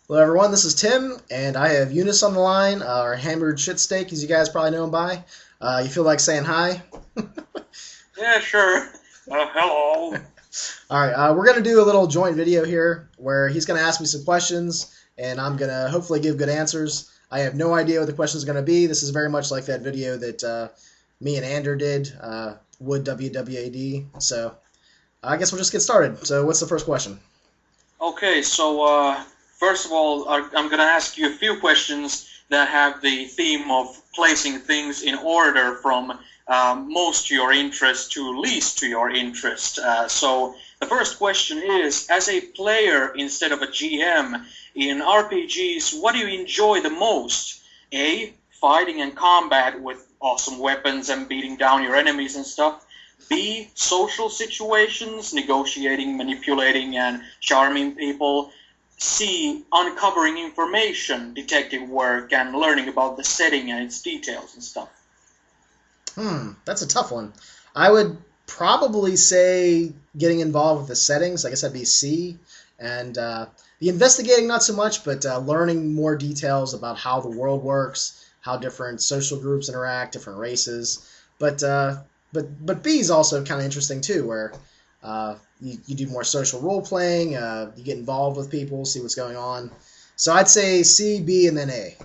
Hello everyone, this is Tim, and I have Joonas on the line, or Hammeredshitsteak, as you guys probably know him by. You feel like saying hi? Yeah, sure. Hello. Alright, we're going to do a little joint video here, where he's going to ask me some questions, and I'm going to hopefully give good answers. I have no idea what the question is going to be. This is very much like that video that me and Ander did, Wood WWAD, so I guess we'll just get started. So what's the first question? Okay, so first of all, I'm going to ask you a few questions that have the theme of placing things in order from most to your interest to least to your interest. So the first question is, as a player instead of a GM in RPGs, what do you enjoy the most? A, fighting and combat with awesome weapons and beating down your enemies and stuff. B, social situations, negotiating, manipulating, and charming people. C, uncovering information, detective work, and learning about the setting and its details and stuff. That's a tough one. I would probably say getting involved with the settings. I guess that'd be C. And the investigating, not so much, but learning more details about how the world works, how different social groups interact, different races. But B is also kind of interesting too, where you do more social role playing, you get involved with people, see what's going on. So I'd say C, B, and then A.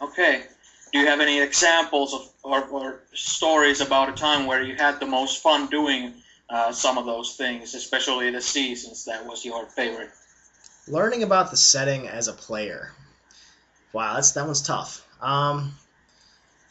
Okay. Do you have any examples of or stories about a time where you had the most fun doing some of those things, especially the C, since that was your favorite? Learning about the setting as a player. Wow, that one's tough.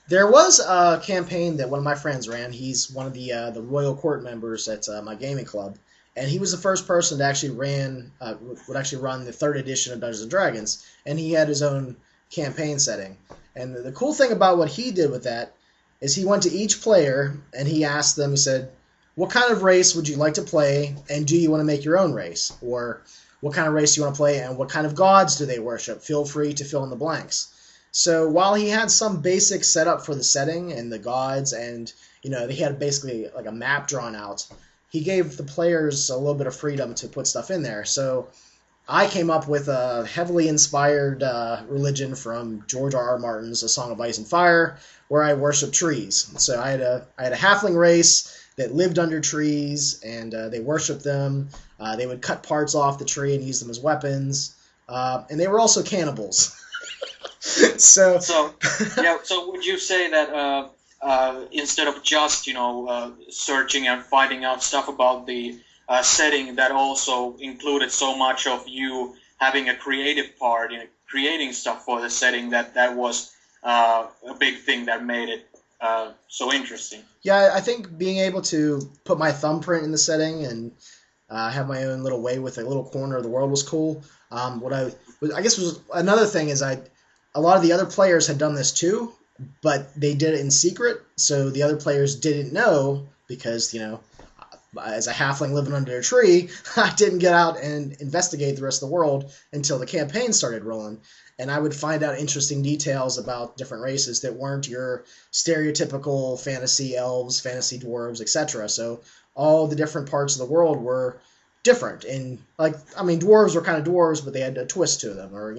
There was a campaign that one of my friends ran. He's one of the royal court members at my gaming club, and he was the first person to actually would actually run the third edition of Dungeons and Dragons, and he had his own campaign setting. And the cool thing about what he did with that is he went to each player and he asked them. He said, "What kind of race would you like to play, and do you want to make your own race, or what kind of race do you want to play, and what kind of gods do they worship? Feel free to fill in the blanks." So while he had some basic setup for the setting and the gods, and he had basically like a map drawn out, he gave the players a little bit of freedom to put stuff in there. So I came up with a heavily inspired religion from George R.R. Martin's A Song of Ice and Fire, where I worship trees. So I had a halfling race that lived under trees, and they worshipped them. They would cut parts off the tree and use them as weapons, and they were also cannibals. So, So, yeah. So, would you say that instead of just searching and finding out stuff about the setting, that also included so much of you having a creative part in creating stuff for the setting, that was a big thing that made it so interesting? yeah, I think being able to put my thumbprint in the setting and have my own little way with a little corner of the world was cool. I guess was another thing is a lot of the other players had done this too, but they did it in secret, so the other players didn't know because, as a halfling living under a tree, I didn't get out and investigate the rest of the world until the campaign started rolling. And I would find out interesting details about different races that weren't your stereotypical fantasy elves, fantasy dwarves, etc. So all the different parts of the world were different. And, dwarves were kind of dwarves, but they had a twist to them, or,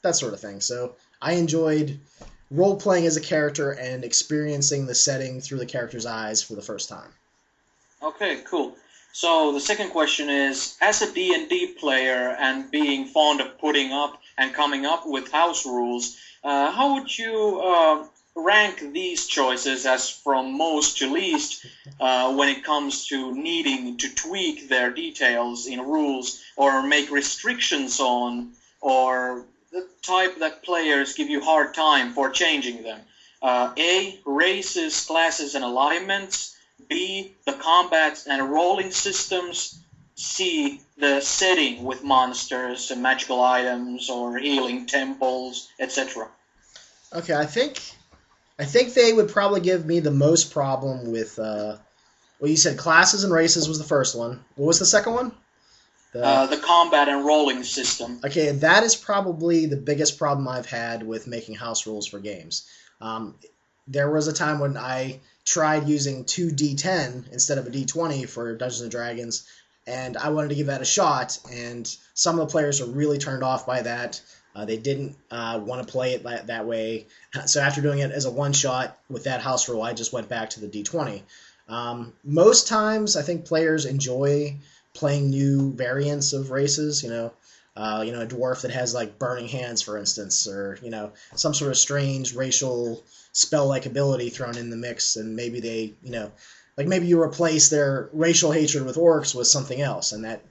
that sort of thing. So I enjoyed role-playing as a character and experiencing the setting through the character's eyes for the first time. Okay, cool. So the second question is, as a D&D player and being fond of putting up and coming up with house rules, how would you rank these choices as from most to least when it comes to needing to tweak their details in rules or make restrictions on, or the type that players give you hard time for changing them? A, races, classes, and alignments. B, the combat and rolling systems. C, the setting with monsters and magical items or healing temples, etc. Okay, I think they would probably give me the most problem with well, you said classes and races was the first one. What was the second one? The The combat and rolling system. Okay, that is probably the biggest problem I've had with making house rules for games. Um, there was a time when I tried using 2d10 instead of a d20 for Dungeons and Dragons, and I wanted to give that a shot. And some of the players are really turned off by that. They didn't want to play it that way. So after doing it as a one-shot with that house rule, I just went back to the D20. Most times, I think players enjoy playing new variants of races. A dwarf that has like burning hands, for instance, or some sort of strange racial spell-like ability thrown in the mix, and maybe they, like maybe you replace their racial hatred with orcs with something else, and that,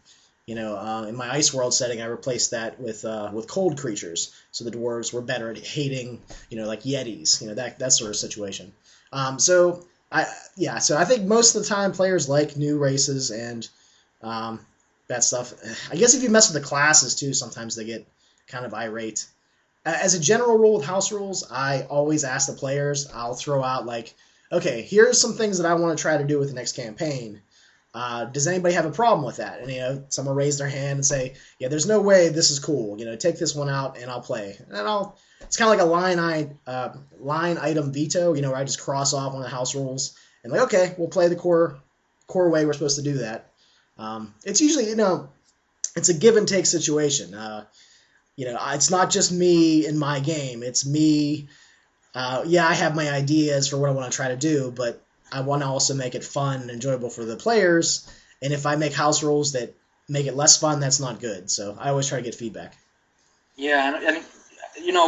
in my Ice World setting, I replaced that with cold creatures, so the dwarves were better at hating, like yetis, that sort of situation. So I think most of the time players like new races and that stuff. I guess if you mess with the classes too, sometimes they get kind of irate. As a general rule with house rules, I always ask the players, I'll throw out like, okay, here's some things that I want to try to do with the next campaign. Does anybody have a problem with that? And, someone raise their hand and say, yeah, there's no way this is cool. Take this one out and I'll play. And it's kind of like a line item veto, where I just cross off one of the house rules and like, okay, we'll play the core way we're supposed to do that. It's usually, it's a give and take situation. It's not just me in my game. It's me. I have my ideas for what I want to try to do, but I want to also make it fun and enjoyable for the players. And if I make house rules that make it less fun, that's not good. So I always try to get feedback. Yeah, and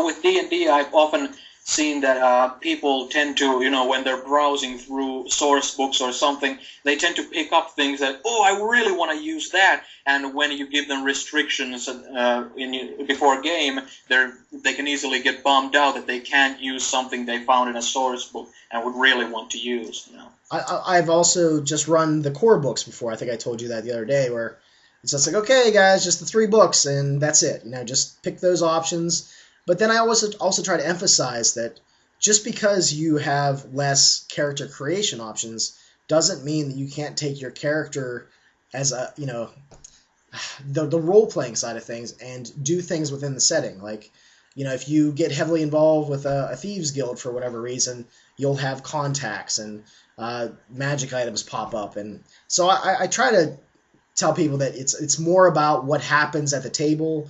with D&D, I've often seen that people tend to, when they're browsing through source books or something, they tend to pick up things that, I really want to use that. And when you give them restrictions before a game, they can easily get bummed out that they can't use something they found in a source book and would really want to use. I've also just run the core books before. I think I told you that the other day, where it's just like, okay, guys, just the 3 books, and that's it. Just pick those options. But then I also try to emphasize that just because you have less character creation options doesn't mean that you can't take your character as a, the role-playing side of things and do things within the setting. Like, if you get heavily involved with a thieves guild for whatever reason, you'll have contacts and magic items pop up. And so I try to tell people that it's more about what happens at the table,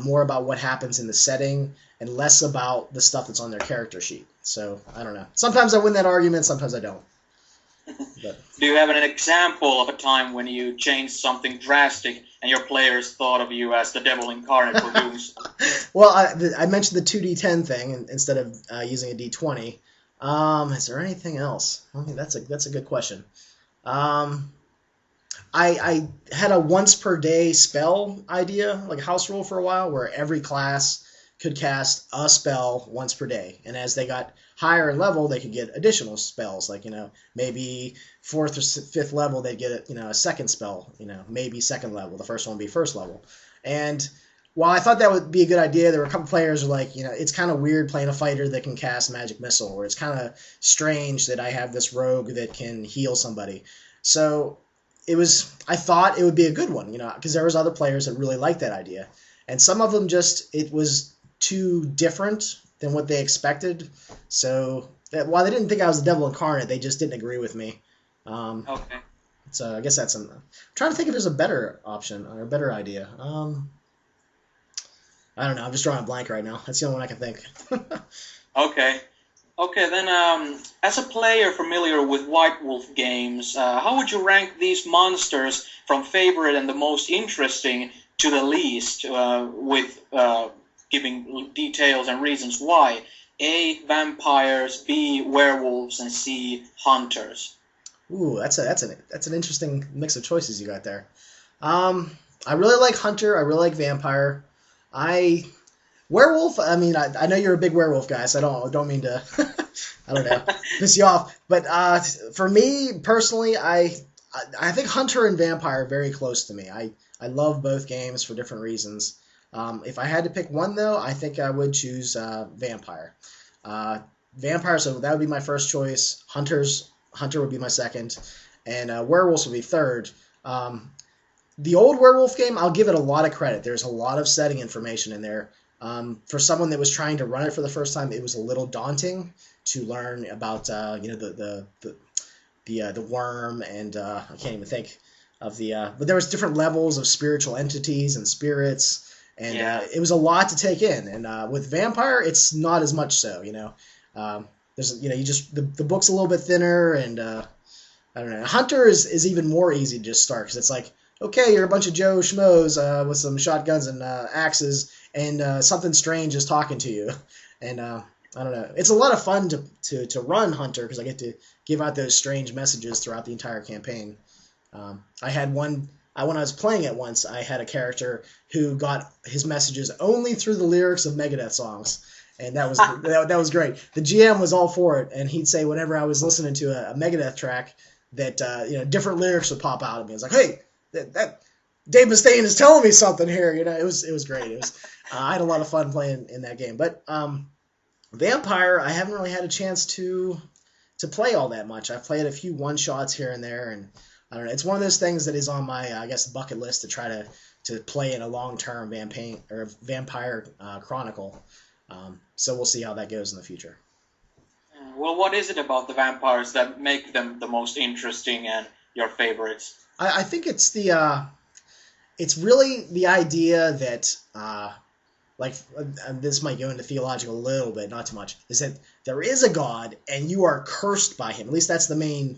more about what happens in the setting, and less about the stuff that's on their character sheet. So, I don't know. Sometimes I win that argument, sometimes I don't. But. Do you have an example of a time when you changed something drastic and your players thought of you as the devil incarnate for doing so? Well, I mentioned the 2d10 thing instead of using a d20. Is there anything else? I mean, that's a good question. I had a once per day spell idea, like a house rule for a while, where every class could cast a spell once per day, and as they got higher in level, they could get additional spells, like maybe 4th or 5th level they'd get a second spell, maybe 2nd level, the first one would be 1st level. And while I thought that would be a good idea, there were a couple players who were like, it's kind of weird playing a fighter that can cast magic missile, or it's kind of strange that I have this rogue that can heal somebody. So I thought it would be a good one, because there was other players that really liked that idea. And some of them it was too different than what they expected. So while they didn't think I was the devil incarnate, they just didn't agree with me. Okay. So I guess I'm trying to think if there's a better option or a better idea. I don't know. I'm just drawing a blank right now. That's the only one I can think. Okay. Okay, then as a player familiar with White Wolf games, how would you rank these monsters from favorite and the most interesting to the least, with giving details and reasons why? A, vampires, B, werewolves, and C, hunters. Ooh, that's an interesting mix of choices you got there. I really like hunter. I really like vampire. Werewolf, I mean, I know you're a big werewolf guy, so I don't mean to, I don't know, piss you off. But for me, personally, I think Hunter and Vampire are very close to me. I love both games for different reasons. If I had to pick one, though, I think I would choose Vampire. Vampire, so that would be my first choice. Hunter would be my second. And Werewolves would be third. The old Werewolf game, I'll give it a lot of credit. There's a lot of setting information in there. For someone that was trying to run it for the first time, it was a little daunting to learn about the worm and I can't even think of the but there was different levels of spiritual entities and spirits, and Yeah. it was a lot to take in. And with vampire, it's not as much so. There's you just the book's a little bit thinner, and I don't know. Hunter is even more easy to just start because it's like, okay, you're a bunch of Joe Schmoes with some shotguns and axes, and something strange is talking to you, and I don't know. It's a lot of fun to run Hunter because I get to give out those strange messages throughout the entire campaign. I had one. When I was playing it once, I had a character who got his messages only through the lyrics of Megadeth songs, and that was that was great. The GM was all for it, and he'd say whenever I was listening to a Megadeth track that different lyrics would pop out at me. It's like, hey, that Dave Mustaine is telling me something here. It was great. It was I had a lot of fun playing in that game, but Vampire, I haven't really had a chance to play all that much. I've played a few one shots here and there, and I don't know. It's one of those things that is on my bucket list to try to play in a long term vampire chronicle. So we'll see how that goes in the future. Well, what is it about the vampires that make them the most interesting and your favorites? I think it's it's really the idea that this might go into theological a little bit, not too much, is that there is a God and you are cursed by him. At least that's the main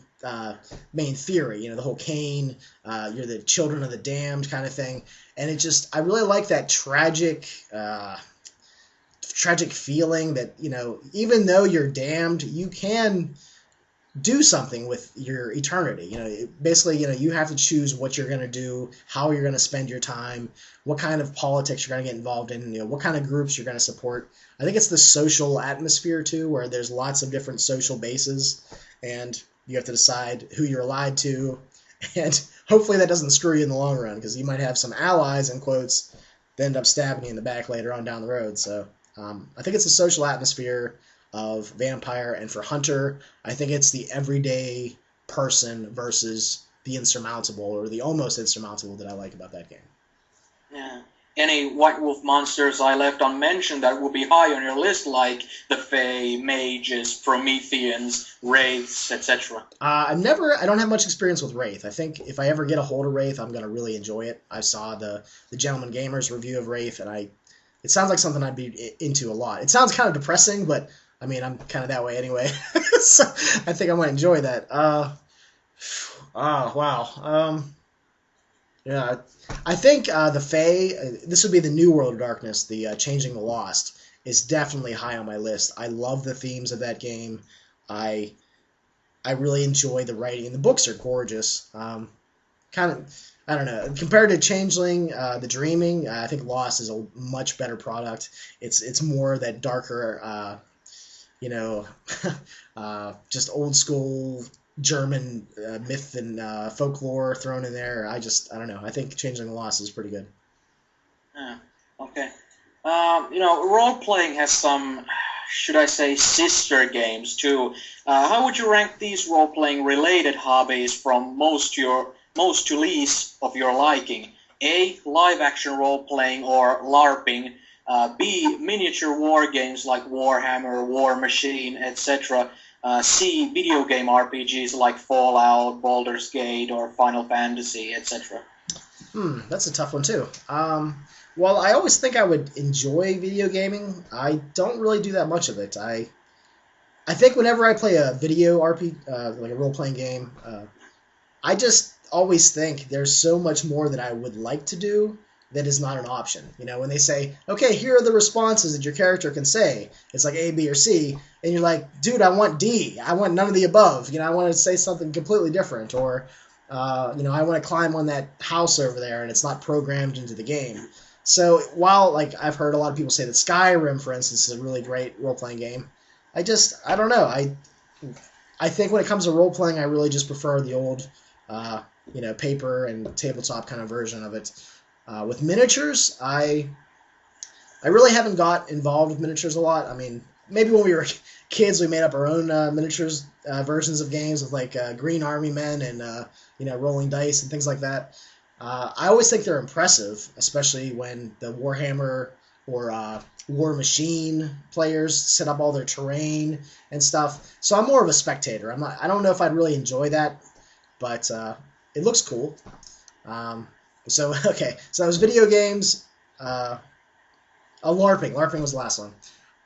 theory. The whole Cain, you're the children of the damned kind of thing. And I really like that tragic feeling that, even though you're damned, you can do something with your eternity. Basically, you have to choose what you're going to do, how you're going to spend your time, what kind of politics you're going to get involved in, what kind of groups you're going to support. I think it's the social atmosphere too, where there's lots of different social bases, and you have to decide who you're allied to, and hopefully that doesn't screw you in the long run, because you might have some allies, in quotes, that end up stabbing you in the back later on down the road. So I think it's the social atmosphere of Vampire, and for Hunter, I think it's the everyday person versus the insurmountable or the almost insurmountable that I like about that game. Yeah. Any White Wolf monsters I left unmentioned that would be high on your list, like the Fae, Mages, Prometheans, Wraiths, etc.? I don't have much experience with Wraith. I think if I ever get a hold of Wraith, I'm going to really enjoy it. I saw the Gentleman Gamer's review of Wraith, and it sounds like something I'd be into a lot. It sounds kind of depressing, but I mean, I'm kind of that way anyway, so I think I might enjoy that. Wow. Yeah, I think the Fae, this would be the New World of Darkness, the Changing the Lost, is definitely high on my list. I love the themes of that game. I really enjoy the writing, and the books are gorgeous. Kind of, I don't know, compared to Changeling, The Dreaming, I think Lost is a much better product. It's more that darker, just old school German myth and folklore thrown in there. I don't know. I think Changeling the Lost is pretty good. Okay. Role-playing has some, should I say, sister games too. How would you rank these role-playing related hobbies from most to least of your liking? A, live-action role-playing or LARPing. B, miniature war games like Warhammer, War Machine, etc. C, video game RPGs like Fallout, Baldur's Gate, or Final Fantasy, etc. That's a tough one too. Well, I always think I would enjoy video gaming. I don't really do that much of it. I think whenever I play a video RPG, like a role-playing game, I just always think there's so much more that I would like to do that is not an option. When they say, okay, here are the responses that your character can say, it's like A, B, or C, and you're like, dude, I want D. I want none of the above. I want to say something completely different, or I want to climb on that house over there, and it's not programmed into the game. So while I've heard a lot of people say that Skyrim, for instance, is a really great role-playing game, I don't know. I think when it comes to role-playing, I really just prefer the old, paper and tabletop kind of version of it. With miniatures, I really haven't got involved with miniatures a lot. I mean, maybe when we were kids, we made up our own miniatures versions of games with Green Army Men and rolling dice and things like that. I always think they're impressive, especially when the Warhammer or War Machine players set up all their terrain and stuff. So I'm more of a spectator. I don't know if I'd really enjoy that, but it looks cool. So okay, so that was video games. LARPing. LARPing was the last one.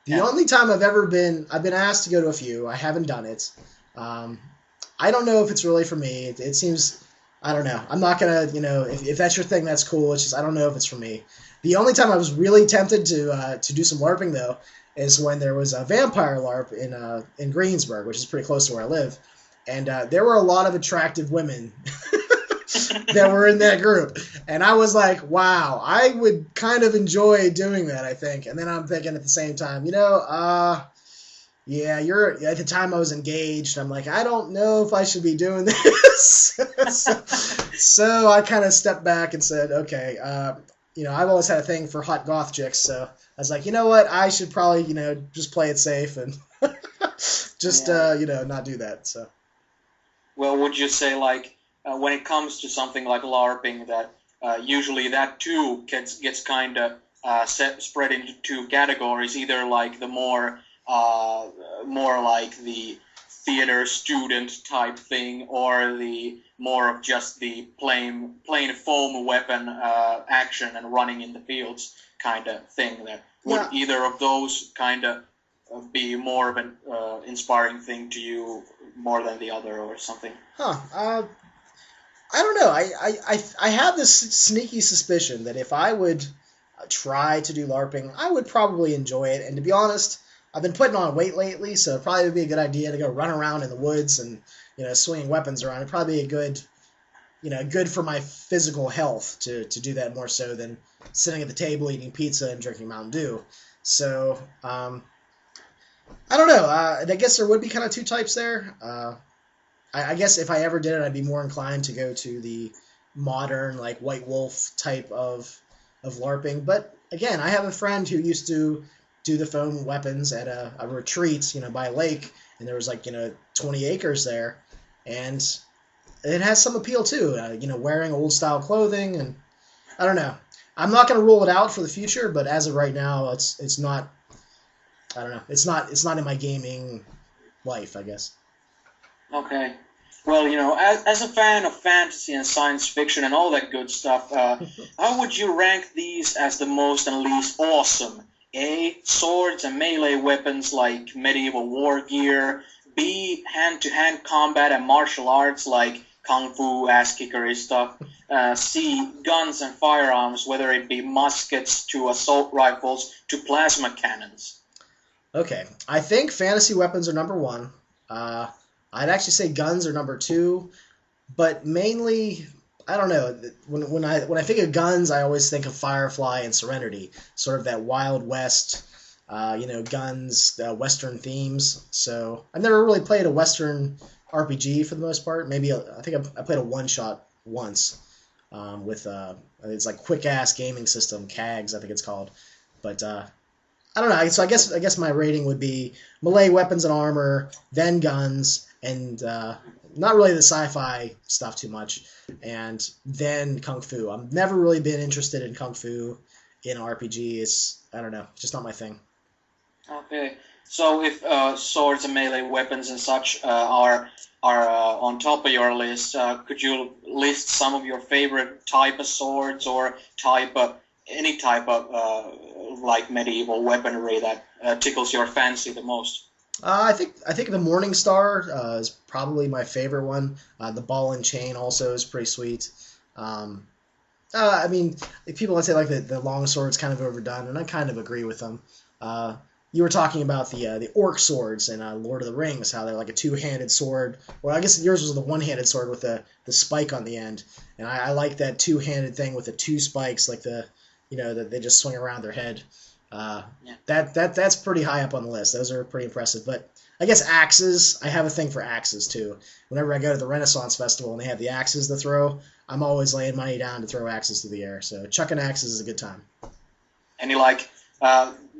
The Yeah. only time I've been asked to go to a few. I haven't done it. I don't know if it's really for me. It seems, I don't know. I'm not gonna, if that's your thing, that's cool. It's just I don't know if it's for me. The only time I was really tempted to do some LARPing though is when there was a vampire LARP in Greensburg, which is pretty close to where I live, and there were a lot of attractive women that were in that group. And I was like, wow, I would kind of enjoy doing that, I think. And then I'm thinking at the same time, yeah, at the time I was engaged. I'm like, I don't know if I should be doing this. so I kind of stepped back and said, okay, I've always had a thing for hot goth chicks. So I was like, you know what? I should probably, just play it safe and just, not do that. So. Well, would you say, like, when it comes to something like LARPing, that usually that too gets kind of spread into two categories, either like the more like the theater student type thing, or the more of just the plain foam weapon action and running in the fields kind of thing. That would either of those kind of be more of an inspiring thing to you more than the other, or something? Huh. I don't know. I have this sneaky suspicion that if I would try to do LARPing, I would probably enjoy it. And to be honest, I've been putting on weight lately, so it probably would be a good idea to go run around in the woods and swinging weapons around. It'd probably be a good for my physical health to do that more so than sitting at the table eating pizza and drinking Mountain Dew. So I don't know. I guess there would be kind of two types there. I guess if I ever did it, I'd be more inclined to go to the modern, like, White Wolf type of LARPing. But again, I have a friend who used to do the foam weapons at a retreat, by a lake, and there was 20 acres there, and it has some appeal too. Wearing old style clothing, and I don't know. I'm not going to rule it out for the future, but as of right now, it's not. I don't know. It's not in my gaming life, I guess. Okay. Well, as a fan of fantasy and science fiction and all that good stuff, how would you rank these as the most and least awesome? A, swords and melee weapons like medieval war gear. B, hand-to-hand combat and martial arts like kung fu, ass-kickery stuff. C, guns and firearms, whether it be muskets to assault rifles to plasma cannons. Okay. I think fantasy weapons are number one. I'd actually say guns are number two, but mainly, I don't know. When I think of guns, I always think of Firefly and Serenity, sort of that Wild West, guns, Western themes. So I've never really played a Western RPG for the most part. Maybe I think I played a one shot once with it's like Quick Ass Gaming System, CAGS, I think it's called, but. I don't know. So I guess my rating would be melee weapons and armor, then guns, and not really the sci-fi stuff too much, and then kung fu. I've never really been interested in kung fu in RPG. I don't know, just not my thing. Okay. So if swords and melee weapons and such are on top of your list, could you list some of your favorite type of swords or any type of like medieval weaponry that tickles your fancy the most? I think the Morning Star is probably my favorite one. The Ball and Chain also is pretty sweet. I mean, people would say like the long sword's kind of overdone, and I kind of agree with them. You were talking about the orc swords in Lord of the Rings, how they're like a two-handed sword. Well, I guess yours was the one-handed sword with the spike on the end, and I like that two-handed thing with the two spikes, like that they just swing around their head. That's pretty high up on the list. Those are pretty impressive. But I guess axes, I have a thing for axes too. Whenever I go to the Renaissance Festival and they have the axes to throw, I'm always laying money down to throw axes through the air. So chucking axes is a good time. Any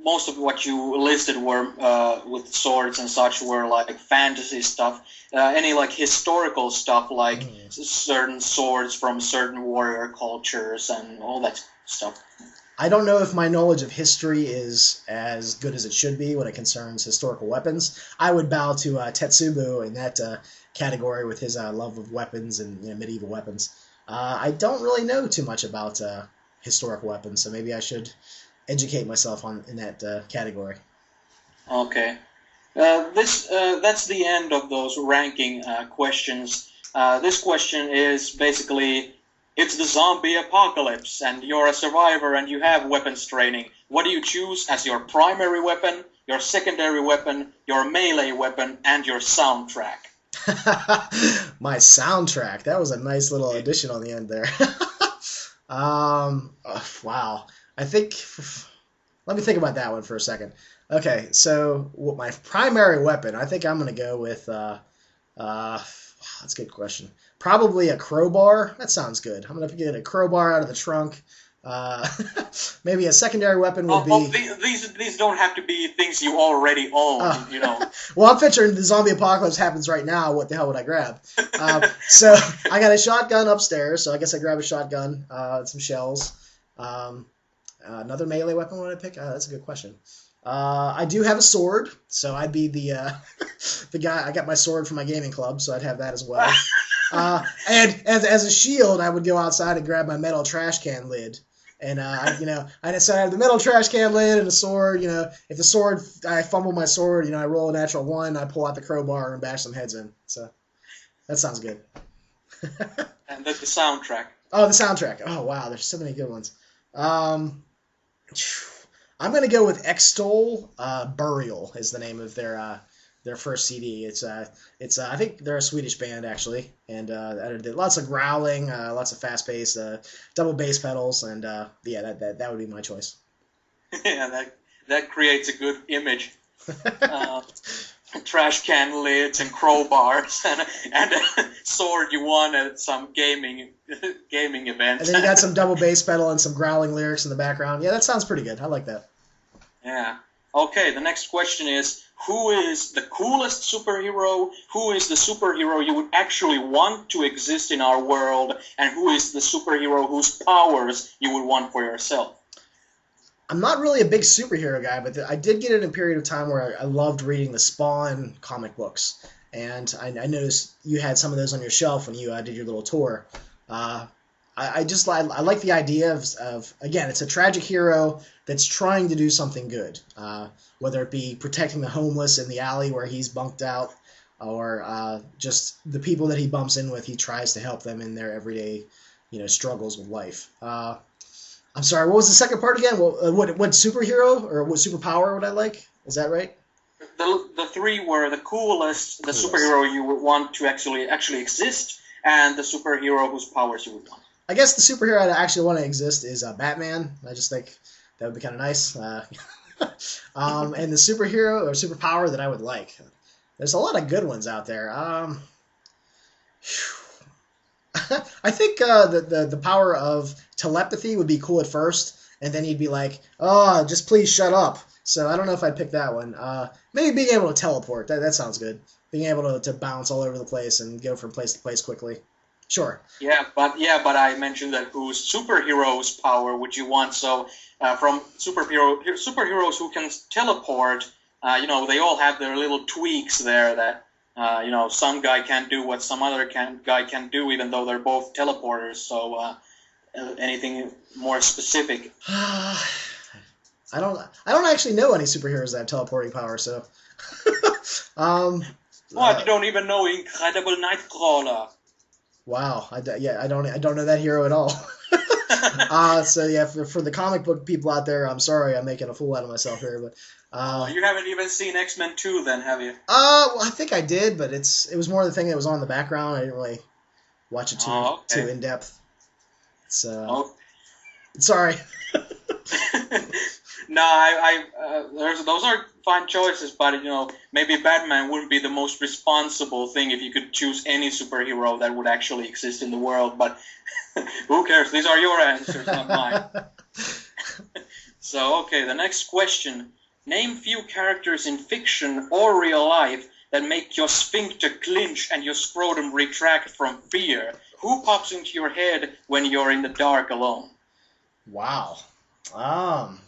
most of what you listed were with swords and such were like fantasy stuff. Any like historical stuff, like certain swords from certain warrior cultures and all that stuff? I don't know if my knowledge of history is as good as it should be when it concerns historical weapons. I would bow to Tetsubo in that category with his love of weapons and medieval weapons. I don't really know too much about historical weapons, so maybe I should educate myself in that category. Okay. That's the end of those ranking questions. This question is basically, it's the zombie apocalypse, and you're a survivor and you have weapons training. What do you choose as your primary weapon, your secondary weapon, your melee weapon, and your soundtrack? My soundtrack. That was a nice little addition on the end there. Wow. I think. Let me think about that one for a second. Okay, so my primary weapon, I think I'm going to go with. That's a good question. Probably a crowbar. That sounds good. I'm going to get a crowbar out of the trunk. Maybe a secondary weapon would be. These don't have to be things you already own, you know. Well, I'm picturing the zombie apocalypse happens right now. What the hell would I grab? So I got a shotgun upstairs, so I guess I grab a shotgun, some shells. Another melee weapon would I pick? That's a good question. I do have a sword, so I'd be the the guy. I got my sword from my gaming club, so I'd have that as well. And as a shield, I would go outside and grab my metal trash can lid. And so I have the metal trash can lid and a sword. If the sword, I fumble my sword. I roll a natural 1. I pull out the crowbar and bash some heads in. So that sounds good. And the soundtrack. Oh, the soundtrack. Oh wow, there's so many good ones. I'm gonna go with Extol. Burial is the name of their first CD. It's I think they're a Swedish band actually, and lots of growling, lots of fast bass, double bass pedals, and that would be my choice. Yeah, that creates a good image. Trash can lids and crowbars and a sword you won at some gaming event. And then you got some double bass pedal and some growling lyrics in the background. Yeah, that sounds pretty good. I like that. Yeah. Okay, the next question is, who is the coolest superhero? Who is the superhero you would actually want to exist in our world? And who is the superhero whose powers you would want for yourself? I'm not really a big superhero guy, but I did get in a period of time where I loved reading the Spawn comic books. And I noticed you had some of those on your shelf when you did your little tour. I like the idea of again, it's a tragic hero that's trying to do something good, whether it be protecting the homeless in the alley where he's bunked out, or just the people that he bumps in with. He tries to help them in their everyday, struggles with life. I'm sorry, what was the second part again? What superhero or what superpower would I like? Is that right? The three were the coolest, the superhero you would want to actually exist, and the superhero whose powers you would want. I guess the superhero I actually want to exist is Batman. I just think that would be kind of nice. And the superhero or superpower that I would like. There's a lot of good ones out there. I think the power of telepathy would be cool at first, and then you'd be like, "Oh, just please shut up." So I don't know if I'd pick that one. Maybe being able to teleport. That sounds good. Being able to bounce all over the place and go from place to place quickly. Sure. Yeah, but I mentioned that whose superhero's power would you want? So from superheroes who can teleport, they all have their little tweaks there that. Some guy can't do what some other guy can do, even though they're both teleporters. So, anything more specific? I don't actually know any superheroes that have teleporting power. So, What? You don't even know Incredible Nightcrawler? Wow. I don't know that hero at all. So yeah, for the comic book people out there, I'm sorry, I'm making a fool out of myself here, but. You haven't even seen X-Men 2 then, have you? Well, I think I did, but it was more the thing that was on the background. I didn't really watch it too in depth. So sorry. No, those are fine choices, but maybe Batman wouldn't be the most responsible thing if you could choose any superhero that would actually exist in the world. But who cares? These are your answers, not mine. So, okay, the next question. Name few characters in fiction or real life that make your sphincter clinch and your scrotum retract from fear. Who pops into your head when you're in the dark alone? Wow. Um,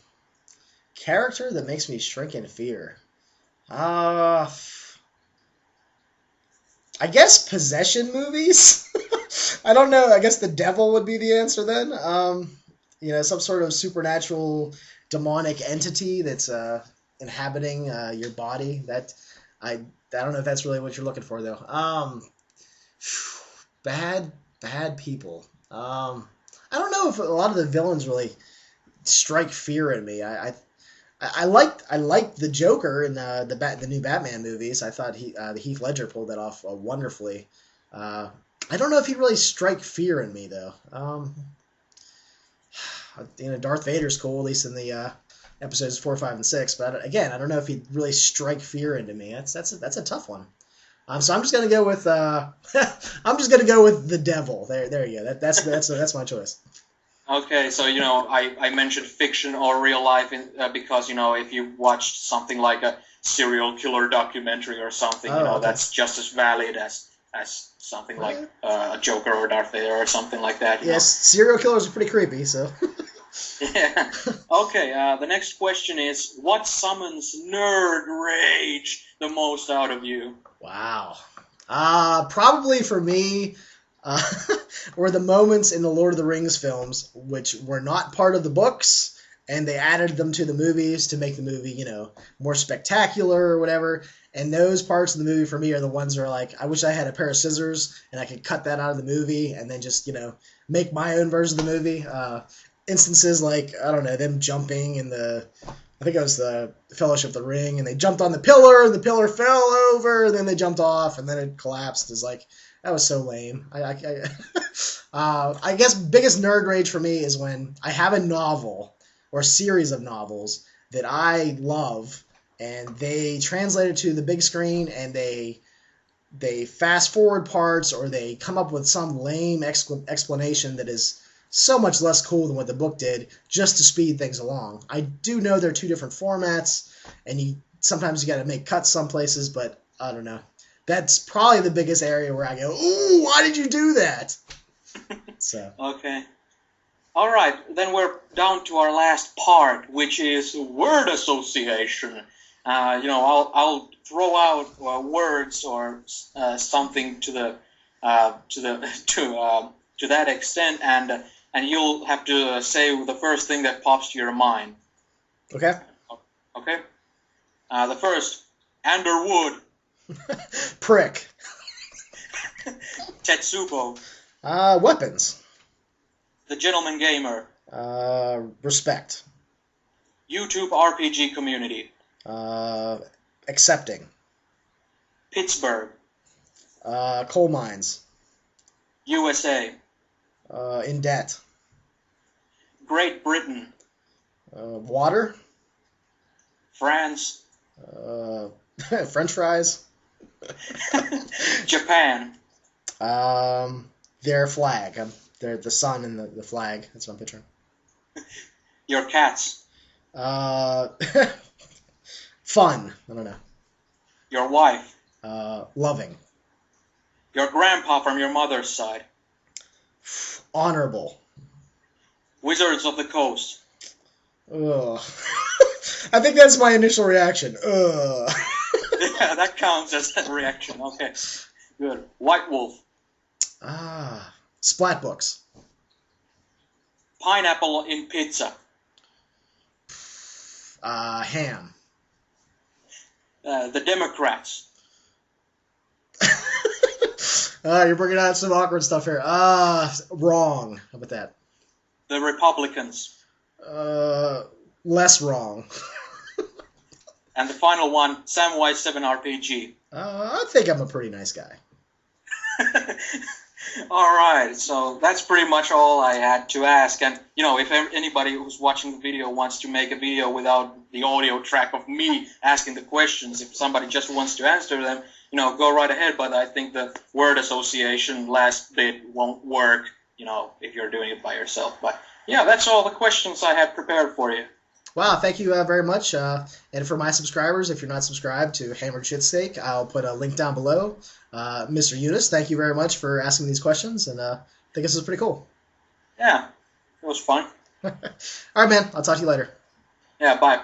Character that makes me shrink in fear. Uh, I guess possession movies. I don't know. I guess the devil would be the answer then. Some sort of supernatural demonic entity that's inhabiting your body. I don't know if that's really what you're looking for though. Bad bad people. I don't know if a lot of the villains really strike fear in me. I liked the Joker in the new Batman movies. I thought the Heath Ledger pulled that off wonderfully. Uh, I don't know if he really strike fear in me though. Darth Vader's cool, at least in the episodes 4, 5, and 6. But again, I don't know if he'd really strike fear into me. That's a tough one. So I'm just gonna go with I'm just gonna go with the devil. There you go. That's my choice. Okay, so I mentioned fiction or real life because if you watched something like a serial killer documentary or something, Okay. that's just as valid as something like a Joker or Darth Vader or something like that. Yes, serial killers are pretty creepy. So Yeah. Okay. The next question is, what summons nerd rage the most out of you? wow. Probably for me, uh, were the moments in the Lord of the Rings films which were not part of the books, and they added them to the movies to make the movie, more spectacular or whatever. And those parts of the movie for me are the ones that are like, I wish I had a pair of scissors and I could cut that out of the movie and then just, make my own version of the movie. Instances like, I don't know, them jumping in I think it was the Fellowship of the Ring, and they jumped on the pillar, and the pillar fell over, and then they jumped off, and then it collapsed. It's like, that was so lame. I guess biggest nerd rage for me is when I have a novel or a series of novels that I love, and they translate it to the big screen, and they fast forward parts, or they come up with some lame explanation that is so much less cool than what the book did, just to speed things along. I do know they're two different formats, and sometimes you got to make cuts some places, but I don't know. That's probably the biggest area where I go, ooh, why did you do that? So Okay. All right. Then we're down to our last part, which is word association. I'll throw out words or something to the to that extent, and you'll have to say the first thing that pops to your mind. okay. Okay? The first, Underwood, Prick. Tetsubo, Weapons. The Gentleman Gamer, Respect. YouTube RPG Community, Accepting. Pittsburgh, Coal mines. USA, In debt. Great Britain, Water. France, French fries. Japan, Their flag. They're the sun and the flag. That's what I'm picturing. your cats, Fun. I don't know. your wife, Loving. your grandpa from your mother's side, Honorable. Wizards of the Coast, Ugh. I think that's my initial reaction. Ugh. Yeah, that counts as a reaction. Okay, good. White Wolf, Splat books. pineapple in pizza, Ham. the Democrats, You're bringing out some awkward stuff here. Wrong. How about that? the Republicans, Less wrong. and the final one, Samwise 7 RPG. I think I'm a pretty nice guy. All right, so that's pretty much all I had to ask. And, if anybody who's watching the video wants to make a video without the audio track of me asking the questions, if somebody just wants to answer them, go right ahead. But I think the word association last bit won't work, if you're doing it by yourself. But, yeah, that's all the questions I had prepared for you. Wow, thank you very much. And for my subscribers, if you're not subscribed to Hammeredshitsteak, I'll put a link down below. Mr. Joonas, thank you very much for asking these questions, and I think this is pretty cool. Yeah, it was fun. All right, man. I'll talk to you later. Yeah, bye.